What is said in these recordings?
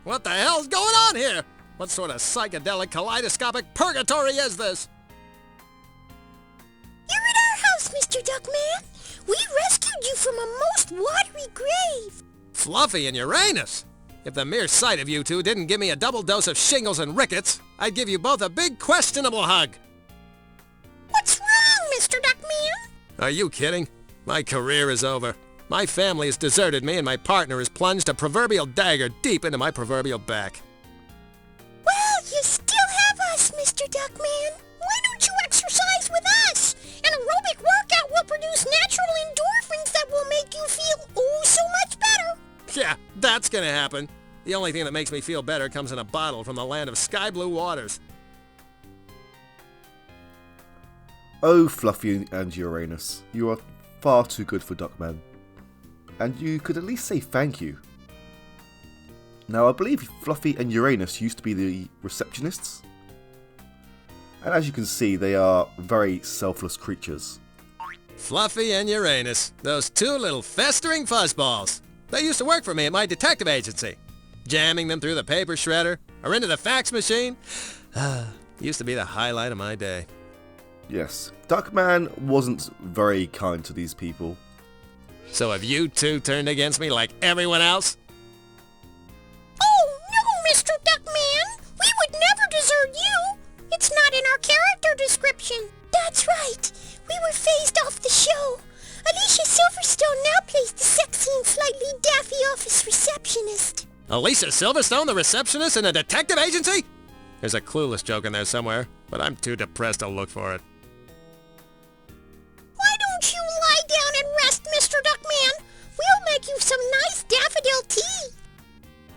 What the hell's going on here? What sort of psychedelic kaleidoscopic purgatory is this? You're at our house, Mr. Duckman. We rescued you from a most watery grave. Fluffy and Uranus. If the mere sight of you two didn't give me a double dose of shingles and rickets, I'd give you both a big questionable hug. What's wrong, Mr. Duckman? Are you kidding? My career is over. My family has deserted me and my partner has plunged a proverbial dagger deep into my proverbial back. Well, you still have us, Mr. Duckman. Why don't you exercise with us? An aerobic workout will produce natural endorphins that will make you feel oh so much better. Yeah, that's gonna happen. The only thing that makes me feel better comes in a bottle from the land of sky blue waters. Oh, Fluffy and Uranus, you are far too good for Duckman. And you could at least say thank you. Now, I believe Fluffy and Uranus used to be the receptionists. And as you can see, they are very selfless creatures. Fluffy and Uranus, those two little festering fuzzballs. They used to work for me at my detective agency. Jamming them through the paper shredder or into the fax machine used to be the highlight of my day. Yes, Duckman wasn't very kind to these people. So have you two turned against me like everyone else? Oh, no, Mr. Duckman. We would never desert you. It's not in our character description. That's right. We were phased off the show. Alicia Silverstone now plays the sexy and slightly daffy office receptionist. Alicia Silverstone, the receptionist in a detective agency? There's a clueless joke in there somewhere, but I'm too depressed to look for it. Why don't you lie down and rest, Mr. Duckman? We'll make you some nice daffodil tea.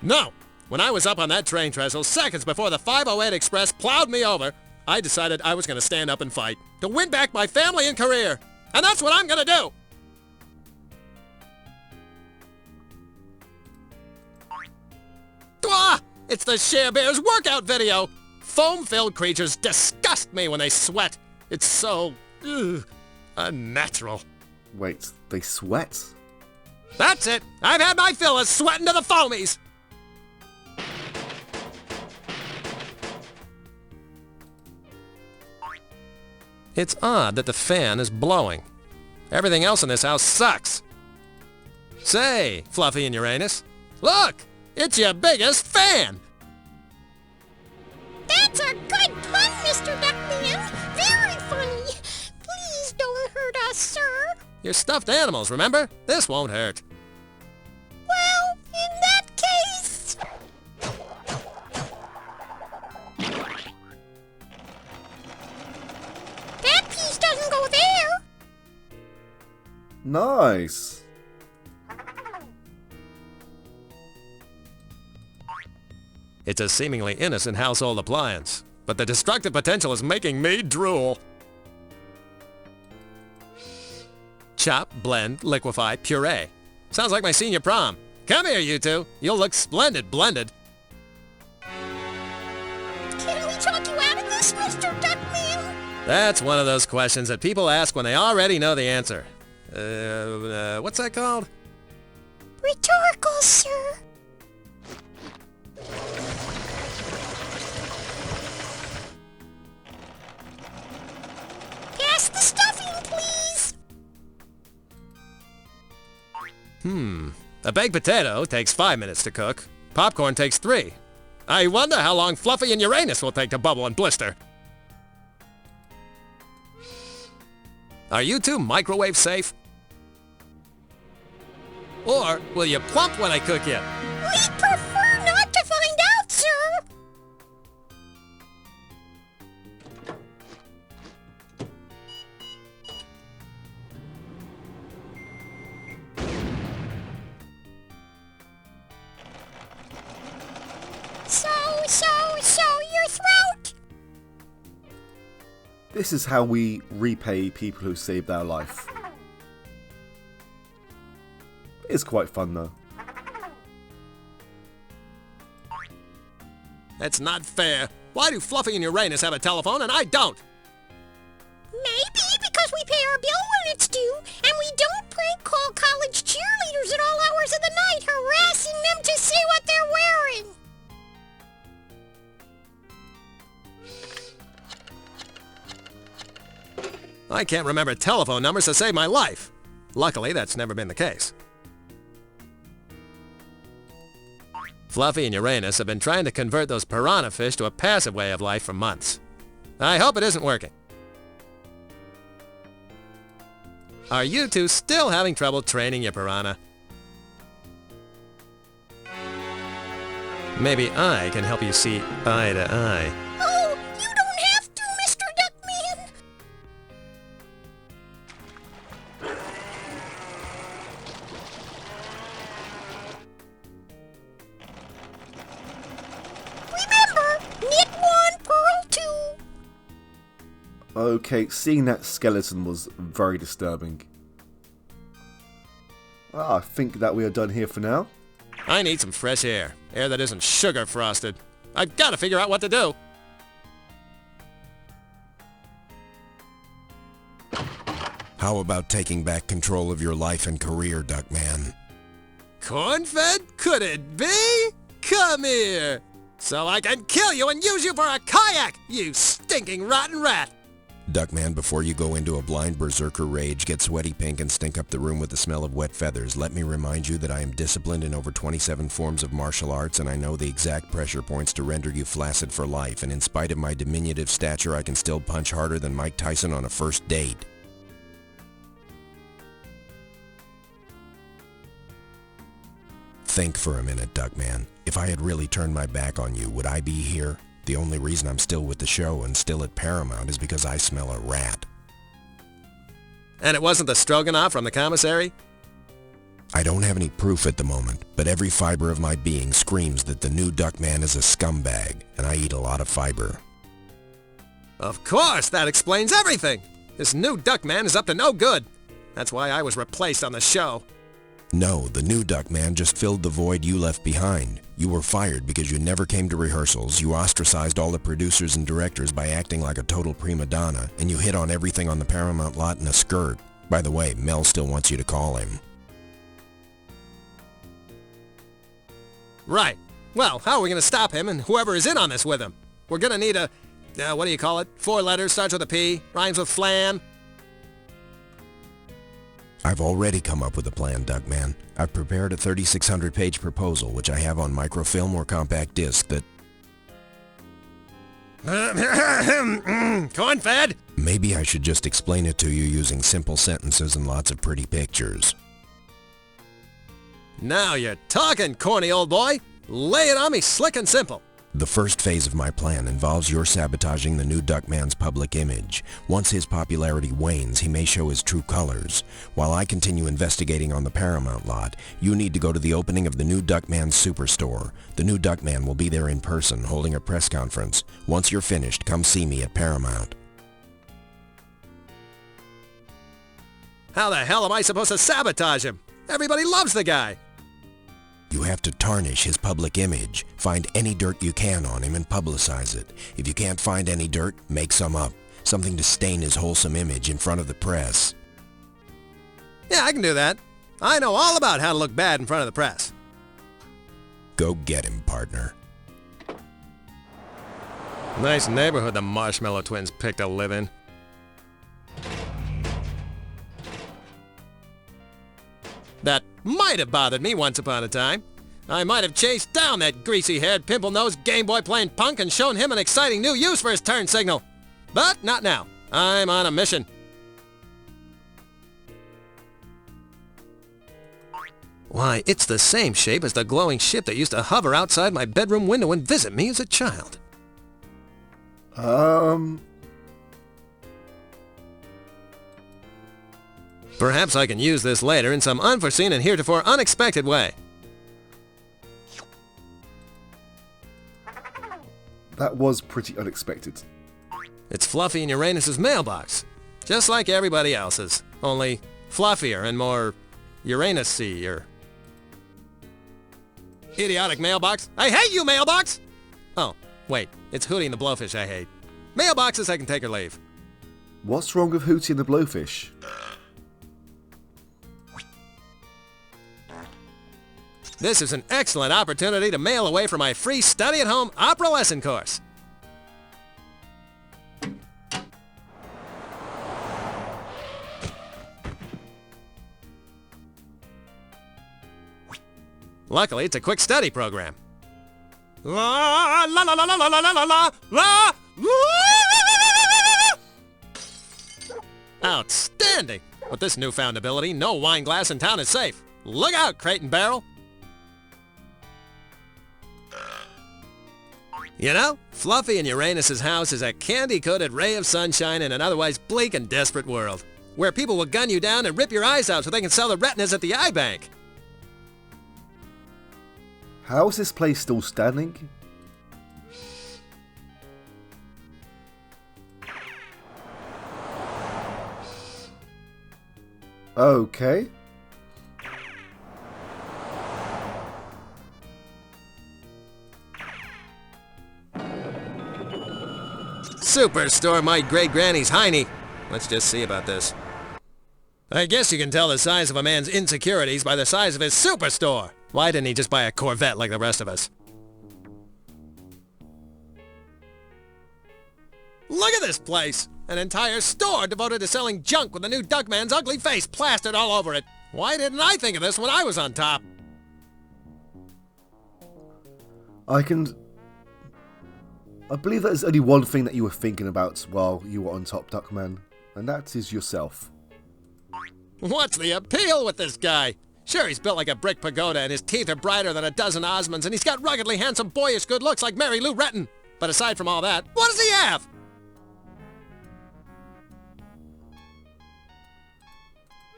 No! When I was up on that train trestle seconds before the 508 Express plowed me over, I decided I was going to stand up and fight to win back my family and career. And that's what I'm going to do! Ah! It's the Share Bears workout video! Foam-filled creatures disgust me when they sweat. It's so... unnatural. Wait, they sweat? That's it! I've had my fill of sweating to the foamies! It's odd that the fan is blowing. Everything else in this house sucks. Say, Fluffy and Uranus, look! It's your biggest fan! That's a good pun, Mr. Duckman. Very funny. Please don't hurt us, sir. You're stuffed animals, remember? This won't hurt. Well, in that case... That piece doesn't go there. Nice. It's a seemingly innocent household appliance, but the destructive potential is making me drool. Chop, blend, liquefy, puree. Sounds like my senior prom. Come here, you two. You'll look splendid blended. Can we talk you out of this, Mr. Duckman? That's one of those questions that people ask when they already know the answer. What's that called? Rhetorical, sir. Pass the stuffing, please. A baked potato takes 5 minutes to cook. Popcorn takes 3. I wonder how long Fluffy and Uranus will take to bubble and blister. Are you two microwave safe? Or will you plump when I cook you? We'd prefer not to find out, sir. So, your throat? This is how we repay people who saved our life. It's quite fun though. That's not fair. Why do Fluffy and Uranus have a telephone and I don't? Maybe because we pay our bill when it's due, and we don't prank call college cheerleaders at all hours of the night, harassing them to see what they're wearing. I can't remember telephone numbers to save my life. Luckily, that's never been the case. Fluffy and Uranus have been trying to convert those piranha fish to a passive way of life for months. I hope it isn't working. Are you two still having trouble training your piranha? Maybe I can help you see eye to eye. Oh, you don't have to, Mr. Duckman. Remember, knit one, purl two. Okay, seeing that skeleton was very disturbing. I think that we are done here for now. I need some fresh air. Air that isn't sugar frosted. I've got to figure out what to do. How about taking back control of your life and career, Duckman? Corn-fed? Could it be? Come here, so I can kill you and use you for a kayak, you stinking rotten rat! Duckman, before you go into a blind berserker rage, get sweaty pink and stink up the room with the smell of wet feathers, let me remind you that I am disciplined in over 27 forms of martial arts, and I know the exact pressure points to render you flaccid for life, and in spite of my diminutive stature, I can still punch harder than Mike Tyson on a first date. Think for a minute, Duckman. If I had really turned my back on you, would I be here? The only reason I'm still with the show and still at Paramount is because I smell a rat. And it wasn't the stroganoff from the commissary? I don't have any proof at the moment, but every fiber of my being screams that the new Duckman is a scumbag, and I eat a lot of fiber. Of course, that explains everything! This new Duckman is up to no good. That's why I was replaced on the show. No, the new Duckman just filled the void you left behind. You were fired because you never came to rehearsals, you ostracized all the producers and directors by acting like a total prima donna, and you hit on everything on the Paramount lot in a skirt. By the way, Mel still wants you to call him. Right. Well, how are we going to stop him and whoever is in on this with him? We're going to need a, what do you call it? 4 letters, starts with a P, rhymes with flam. I've already come up with a plan, Duckman. I've prepared a 3,600-page proposal, which I have on microfilm or compact disc that... Corn-fed? Maybe I should just explain it to you using simple sentences and lots of pretty pictures. Now you're talking, corny old boy. Lay it on me slick and simple. The first phase of my plan involves your sabotaging the new Duckman's public image. Once his popularity wanes, he may show his true colors. While I continue investigating on the Paramount lot, you need to go to the opening of the new Duckman superstore. The new Duckman will be there in person, holding a press conference. Once you're finished, come see me at Paramount. How the hell am I supposed to sabotage him? Everybody loves the guy. You have to tarnish his public image. Find any dirt you can on him and publicize it. If you can't find any dirt, make some up. Something to stain his wholesome image in front of the press. Yeah, I can do that. I know all about how to look bad in front of the press. Go get him, partner. Nice neighborhood the Marshmallow Twins picked to live in. That might have bothered me once upon a time. I might have chased down that greasy-haired, pimple-nosed Game Boy playing punk and shown him an exciting new use for his turn signal. But not now. I'm on a mission. Why, it's the same shape as the glowing ship that used to hover outside my bedroom window and visit me as a child. Perhaps I can use this later in some unforeseen and heretofore unexpected way. That was pretty unexpected. It's Fluffy and Uranus's mailbox. Just like everybody else's, only fluffier and more Uranus-y. Idiotic mailbox. I hate you, mailbox! Oh, wait, it's Hootie and the Blowfish I hate. Mailboxes I can take or leave. What's wrong with Hootie and the Blowfish? This is an excellent opportunity to mail away for my free study-at-home opera lesson course. Luckily, it's a quick study program. La la la la la la la la la la. Outstanding! With this newfound ability, no wine glass in town is safe. Look out, Crate and Barrel! You know, Fluffy and Uranus's house is a candy-coated ray of sunshine in an otherwise bleak and desperate world, where people will gun you down and rip your eyes out so they can sell the retinas at the eye bank. How is this place still standing? Okay. Superstore my great-granny's hiney. Let's just see about this. I guess you can tell the size of a man's insecurities by the size of his superstore. Why didn't he just buy a Corvette like the rest of us? Look at this place! An entire store devoted to selling junk with the new Duckman's ugly face plastered all over it. Why didn't I think of this when I was on top? I believe there's only one thing that you were thinking about while you were on top, Duckman, and that is yourself. What's the appeal with this guy? Sure, he's built like a brick pagoda and his teeth are brighter than a dozen Osmonds and he's got ruggedly handsome boyish good looks like Mary Lou Retton. But aside from all that, what does he have?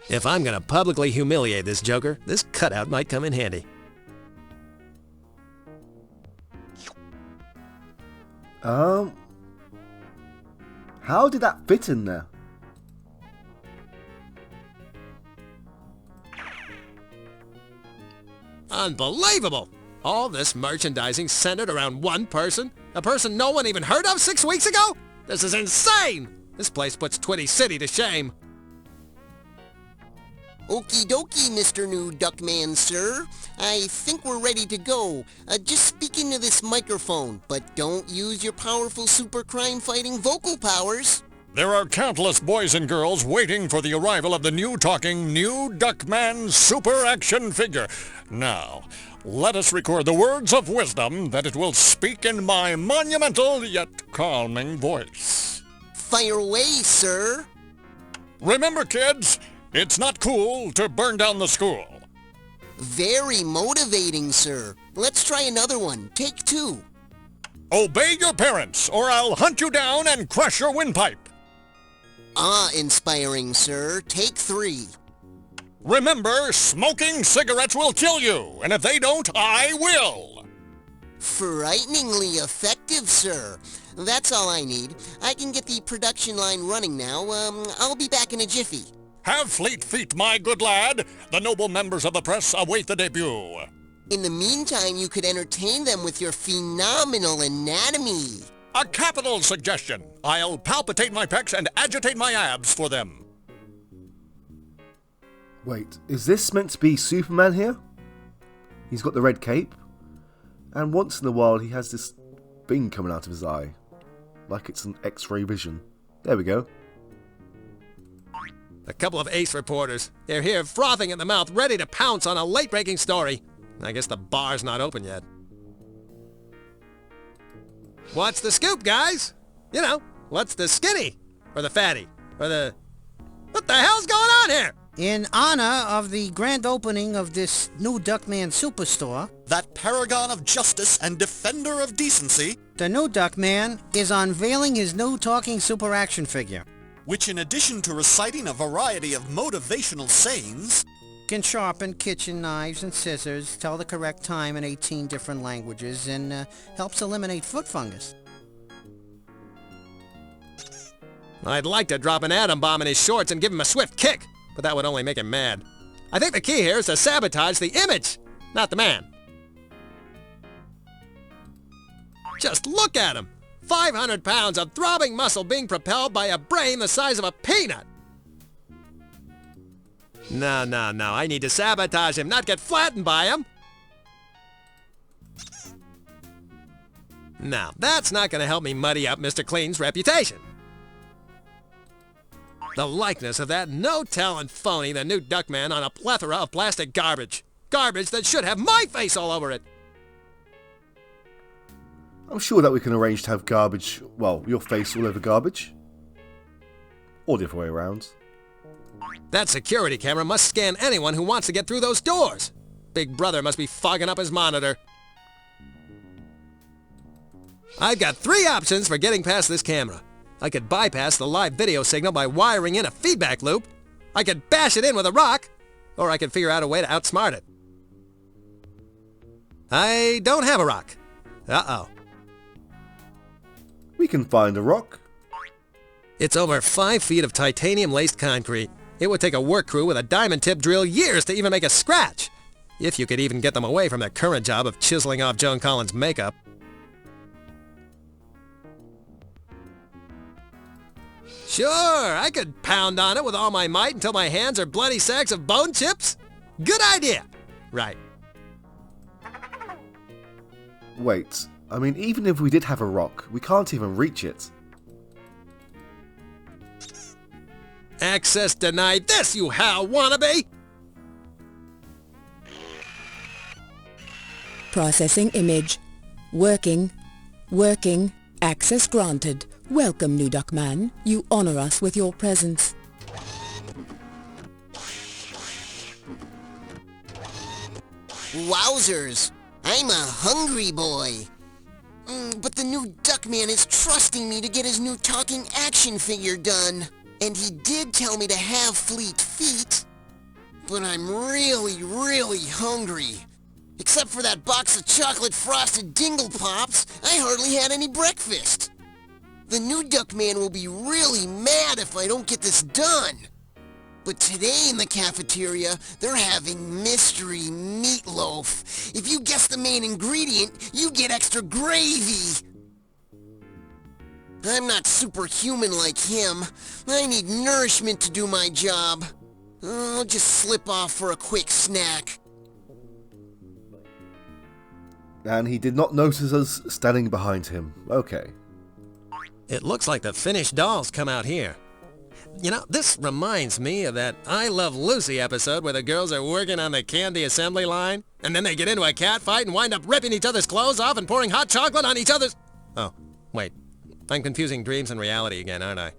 If I'm gonna publicly humiliate this joker, this cutout might come in handy. How did that fit in there? Unbelievable! All this merchandising centered around one person? A person no one even heard of 6 weeks ago? This is insane! This place puts Twitty City to shame. Okie dokie, Mr. New Duckman, sir. I think we're ready to go. Just speak into this microphone, but don't use your powerful super crime-fighting vocal powers. There are countless boys and girls waiting for the arrival of the new talking New Duckman super action figure. Now, let us record the words of wisdom that it will speak in my monumental yet calming voice. Fire away, sir. Remember, kids, it's not cool to burn down the school. Very motivating, sir. Let's try another one. Take 2. Obey your parents, or I'll hunt you down and crush your windpipe. Inspiring, sir. Take 3. Remember, smoking cigarettes will kill you, and if they don't, I will. Frighteningly effective, sir. That's all I need. I can get the production line running now. I'll be back in a jiffy. Have fleet feet, my good lad. The noble members of the press await the debut. In the meantime, you could entertain them with your phenomenal anatomy. A capital suggestion. I'll palpitate my pecs and agitate my abs for them. Wait, is this meant to be Superman here? He's got the red cape, and once in a while he has this thing coming out of his eye, like it's an X-ray vision. There we go. A couple of ace reporters. They're here frothing at the mouth, ready to pounce on a late-breaking story. I guess the bar's not open yet. What's the scoop, guys? You know, what's the skinny? Or the fatty? Or the... What the hell's going on here? In honor of the grand opening of this new Duckman Superstore, that paragon of justice and defender of decency, the new Duckman is unveiling his new talking super action figure. which in addition to reciting a variety of motivational sayings, Can sharpen kitchen knives and scissors, tell the correct time in 18 different languages, and helps eliminate foot fungus. I'd like to drop an atom bomb in his shorts and give him a swift kick, but that would only make him mad. I think the key here is to sabotage the image, not the man. Just look at him! 500 pounds of throbbing muscle being propelled by a brain the size of a peanut! No, I need to sabotage him, not get flattened by him! Now, that's not going to help me muddy up Mr. Clean's reputation. The likeness of that no-talent phony, the new Duckman, on a plethora of plastic garbage. Garbage that should have my face all over it. I'm sure that we can arrange to have garbage, well, your face all over garbage. Or the other way around. That security camera must scan anyone who wants to get through those doors. Big Brother must be fogging up his monitor. I've got 3 options for getting past this camera. I could bypass the live video signal by wiring in a feedback loop. I could bash it in with a rock. Or I could figure out a way to outsmart it. I don't have a rock. Uh-oh. We can find a rock. It's over 5 feet of titanium-laced concrete. It would take a work crew with a diamond tip drill years to even make a scratch. If you could even get them away from their current job of chiseling off Joan Collins' makeup. Sure, I could pound on it with all my might until my hands are bloody sacks of bone chips. Good idea. Right. Wait, I mean, even if we did have a rock, we can't even reach it. Access denied this, you Hal wannabe! Processing image. Working. Working. Access granted. Welcome, new Duckman. You honor us with your presence. Wowzers! I'm a hungry boy. But the new Duckman is trusting me to get his new talking action figure done. And he did tell me to have fleet feet. But I'm really, really hungry. Except for that box of chocolate frosted dingle pops, I hardly had any breakfast. The new Duckman will be really mad if I don't get this done. But today in the cafeteria, they're having mystery meatloaf. If you guess the main ingredient, you get extra gravy. I'm not superhuman like him. I need nourishment to do my job. I'll just slip off for a quick snack. And he did not notice us standing behind him. Okay. It looks like the finished dolls come out here. You know, this reminds me of that I Love Lucy episode where the girls are working on the candy assembly line, and then they get into a cat fight and wind up ripping each other's clothes off and pouring hot chocolate on each other's... Oh, wait. I'm confusing dreams and reality again, aren't I?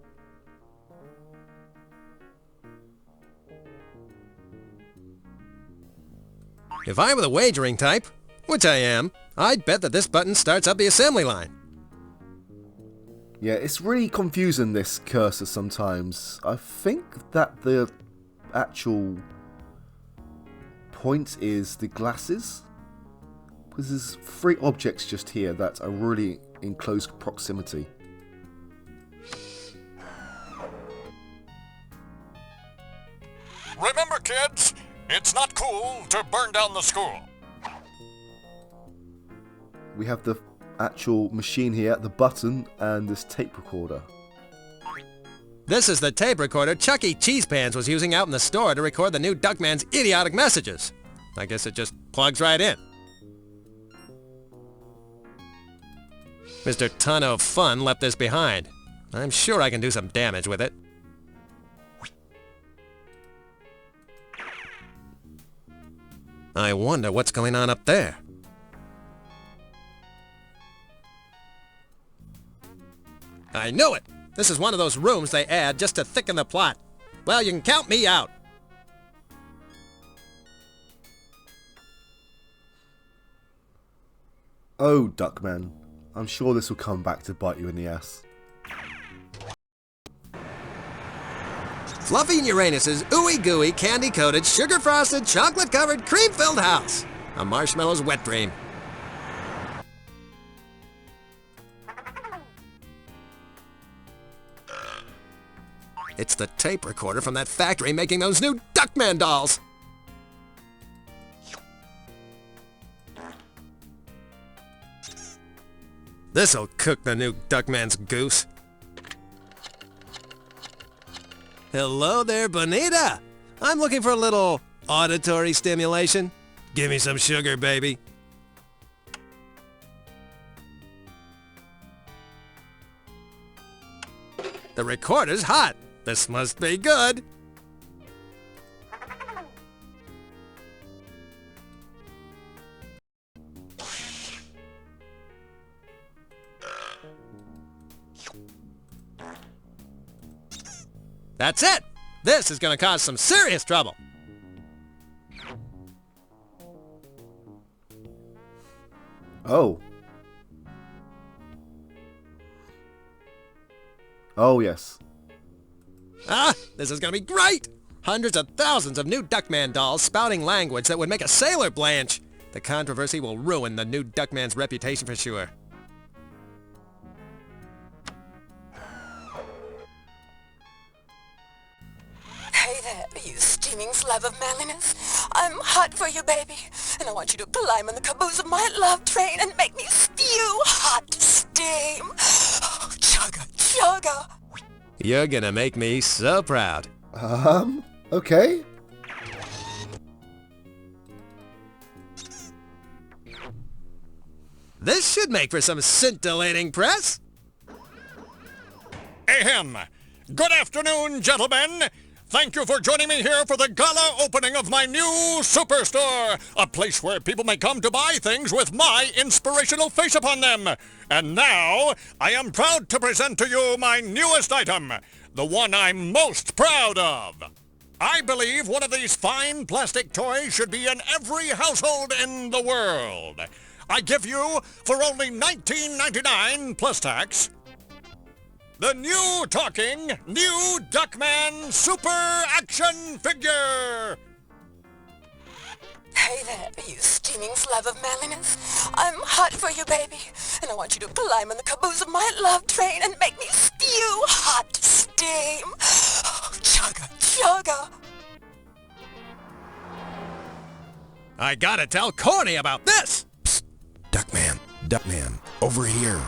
If I were the wagering type, which I am, I'd bet that this button starts up the assembly line. Yeah, it's really confusing, this cursor sometimes. I think that the actual point is the glasses. Because there's 3 objects just here that are really in close proximity. Remember, kids, it's not cool to burn down the school. We have the actual machine here, the button, and this tape recorder. This is the tape recorder Chucky Cheesepants was using out in the store to record the new Duckman's idiotic messages. I guess it just plugs right in. Mr. Ton of Fun left this behind. I'm sure I can do some damage with it. I wonder what's going on up there. I knew it! This is one of those rooms they add just to thicken the plot. Well, you can count me out. Oh, Duckman. I'm sure this will come back to bite you in the ass. Fluffy and Uranus's ooey-gooey, candy-coated, sugar-frosted, chocolate-covered, cream-filled house. A marshmallow's wet dream. It's the tape recorder from that factory making those new Duckman dolls. This'll cook the new Duckman's goose. Hello there, Bonita. I'm looking for a little auditory stimulation. Give me some sugar, baby. The recorder's hot. This must be good. That's it! This is gonna cause some serious trouble. Oh. Oh, yes. Ah, this is gonna be great! Hundreds of thousands of new Duckman dolls spouting language that would make a sailor blanch. The controversy will ruin the new Duckman's reputation for sure. Hey there, you steaming slab of manliness. I'm hot for you, baby. And I want you to climb in the caboose of my love train and make me spew hot steam. Oh, chugga, chugga. You're gonna make me so proud. Okay. This should make for some scintillating press. Ahem. Good afternoon, gentlemen. Thank you for joining me here for the gala opening of my new superstore, a place where people may come to buy things with my inspirational face upon them. And now, I am proud to present to you my newest item, the one I'm most proud of. I believe one of these fine plastic toys should be in every household in the world. I give you, for only $19.99 plus tax, the new talking, new Duckman Super Action Figure! Hey there, you steaming slab of manliness. I'm hot for you, baby. And I want you to climb in the caboose of my love train and make me spew hot steam. Oh, chugga, chugga. I gotta tell Corny about this! Psst. Duckman, over here.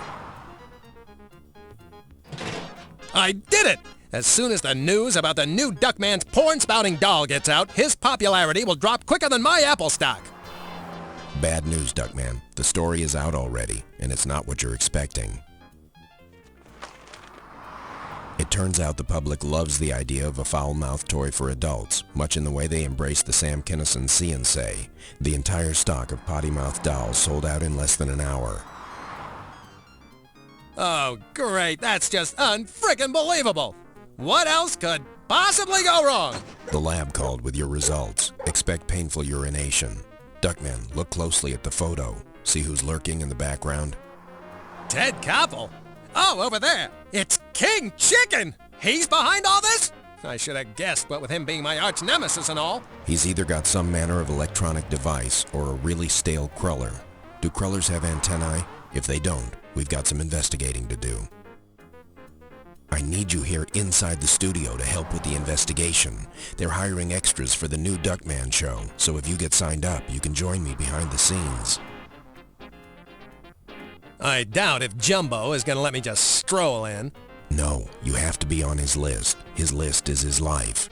I did it! As soon as the news about the new Duckman's porn-spouting doll gets out, his popularity will drop quicker than my Apple stock. Bad news, Duckman. The story is out already, and it's not what you're expecting. It turns out the public loves the idea of a foul-mouthed toy for adults, much in the way they embrace the Sam Kinison See and Say. The entire stock of potty-mouthed dolls sold out in less than an hour. Oh, great. That's just unfrickin' believable. What else could possibly go wrong? The lab called with your results. Expect painful urination. Duckman, look closely at the photo. See who's lurking in the background? Ted Koppel? Oh, over there. It's King Chicken. He's behind all this? I should have guessed, what with him being my arch nemesis and all. He's either got some manner of electronic device or a really stale cruller. Do crullers have antennae? If they don't, we've got some investigating to do. I need you here inside the studio to help with the investigation. They're hiring extras for the new Duckman show, so if you get signed up, you can join me behind the scenes. I doubt if Jumbo is gonna let me just stroll in. No, you have to be on his list. His list is his life.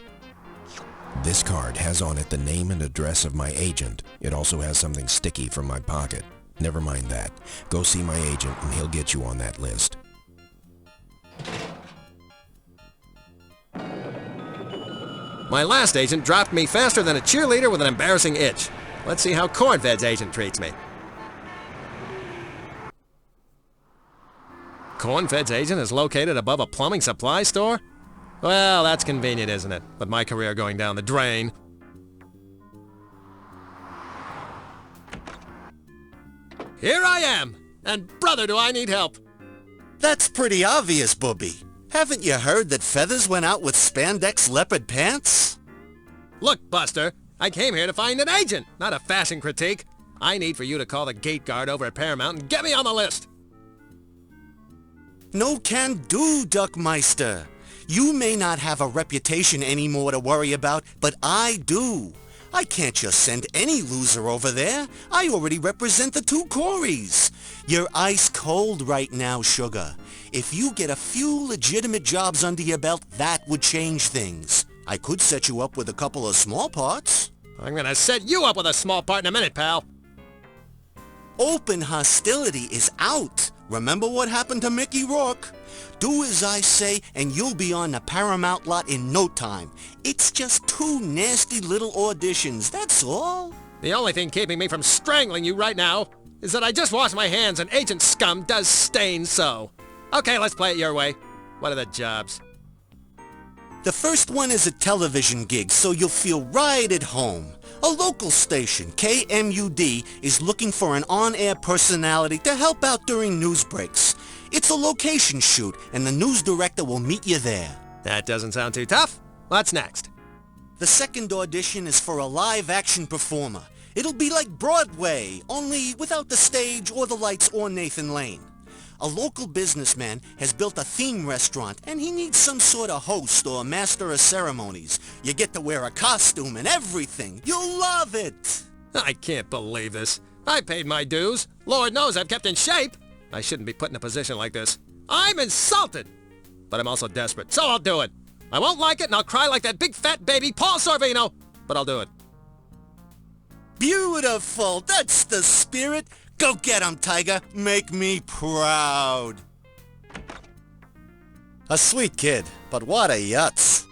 This card has on it the name and address of my agent. It also has something sticky from my pocket. Never mind that. Go see my agent and he'll get you on that list. My last agent dropped me faster than a cheerleader with an embarrassing itch. Let's see how Cornfed's agent treats me. Cornfed's agent is located above a plumbing supply store? Well, that's convenient, isn't it? With my career going down the drain. Here I am! And brother, do I need help! That's pretty obvious, Booby. Haven't you heard that Feathers went out with spandex leopard pants? Look, Buster, I came here to find an agent, not a fashion critique. I need for you to call the gate guard over at Paramount and get me on the list. No can do, Duckmeister. You may not have a reputation anymore to worry about, but I do. I can't just send any loser over there. I already represent the two Corys. You're ice cold right now, Sugar. If you get a few legitimate jobs under your belt, that would change things. I could set you up with a couple of small parts. I'm gonna set you up with a small part in a minute, pal. Open hostility is out. Remember what happened to Mickey Rourke? Do as I say and you'll be on the Paramount lot in no time. It's just 2 nasty little auditions, that's all. The only thing keeping me from strangling you right now is that I just washed my hands and Agent Scum does stain so. Okay, let's play it your way. What are the jobs? The first one is a television gig, so you'll feel right at home. A local station, KMUD, is looking for an on-air personality to help out during news breaks. It's a location shoot, and the news director will meet you there. That doesn't sound too tough. What's next? The second audition is for a live-action performer. It'll be like Broadway, only without the stage or the lights or Nathan Lane. A local businessman has built a theme restaurant, and he needs some sort of host or master of ceremonies. You get to wear a costume and everything. You'll love it! I can't believe this. I paid my dues. Lord knows I've kept in shape. I shouldn't be put in a position like this. I'm insulted. But I'm also desperate, so I'll do it. I won't like it, and I'll cry like that big fat baby Paul Sorvino, but I'll do it. Beautiful! That's the spirit! Go get 'em, Tiger! Make me proud! A sweet kid, but what a yutz.